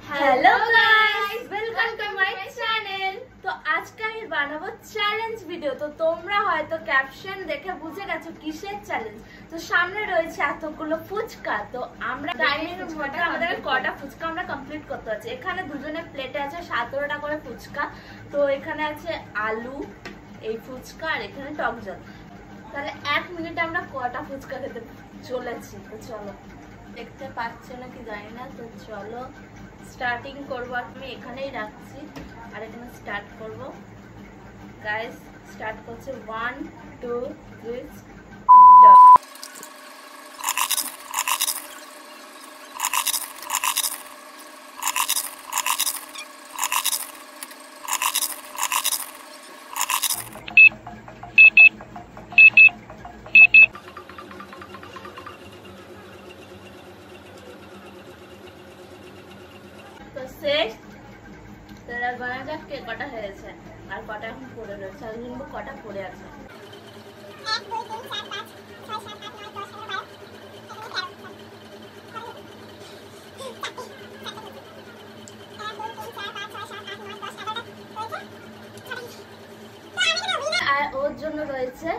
Hello guys, welcome to my channel. তো আজকে আমি বানাবো চ্যালেঞ্জ ভিডিও। তো তোমরা হয়তো ক্যাপশন দেখে বুঝে গেছো কিসের চ্যালেঞ্জ। তো সামনে রয়েছে এতগুলো ফুচকা। তো আমরা টাইমের মধ্যে আমাদের কটা ফুচকা আমরা কমপ্লিট করতে হচ্ছে। এখানে দুজনের প্লেটে আছে 17টা করে ফুচকা। তো এখানে আছে আলু, এই ফুচকা, আর এখানে টক জল। তাহলে 1 মিনিটে আমরা কটা ফুচকা খেতে চলেছি। তো চলো, দেখতে পাচ্ছ না কি জানি না। তো চলো স্টার্টিং করবো। আমি এখানেই রাখছি আর এখানে স্টার্ট করব। গাইস স্টার্ট করছে 1 2 3 স্টার্ট। তো শেষ। তারা গণনা যাক কে কটা হয়েছে আর কটা এখন পড়ে রয়েছে। আর কিন্তু কটা পড়ে আছে। 1 2 3 4 5 6 7 8 9 10 11 আর ওর জন্য রয়েছে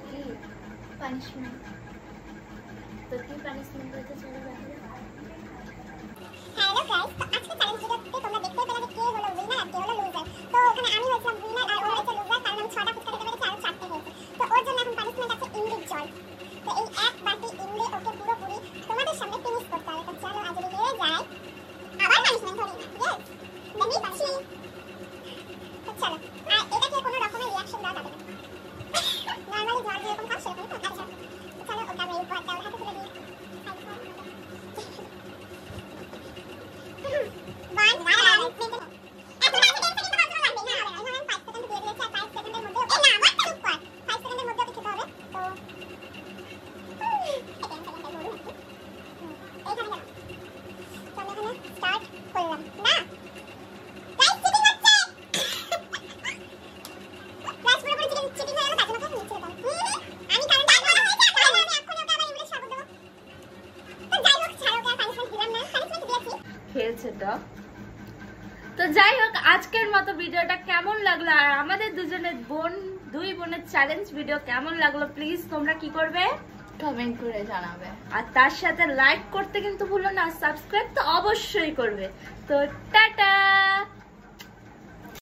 কি পানিশমেন্ট। তো কি পানিশমেন্ট রয়েছে চলো দেখো। হ্যালো গাইস, তো আজকে চ্যালেঞ্জ ভিডিওতে তোমরা দেখতে পেলে যে কে হলো উইনার আর কে হলো লুজার। তো ওখানে আমি হয়েছিলাম উইনার আর ও হয়েছে লুজার, কারণ আমি 6টা ফুচকা খেতে পেরেছি আর 4টে হয়েছে। তো ওর জন্য এখন পানিশমেন্ট আছে ইমলির জল। তো এই এক বাটি ইমলি ওকে পুরোপুরি তোমাদের সামনে ফিনিশ করতে হবে। তো চলো আজ এগিয়ে যাই। আবার পানিশমেন্ট ধরি ইয়েস দেমি পাচ্ছি। তো চলো, আর এটাকে কোনো রকমের রিঅ্যাকশন দেওয়া যাবে না। নরমালি জল যেরকম খাও সেরকমই তো। আচ্ছা চলো ওটা মেরে উপর দাও, হাতে তুলে দিই। খেলছে তো। তো যাই হোক, আজকের মতো ভিডিওটা কেমন লাগলো আর আমাদের দুই বোনের চ্যালেঞ্জ ভিডিও কেমন লাগলো প্লিজ তোমরা কি করবে, কমেন্ট করে জানাবে। আর তার সাথে লাইক করতে কিন্তু ভুলো না, সাবস্ক্রাইব তো অবশ্যই করবে। তো টাটা।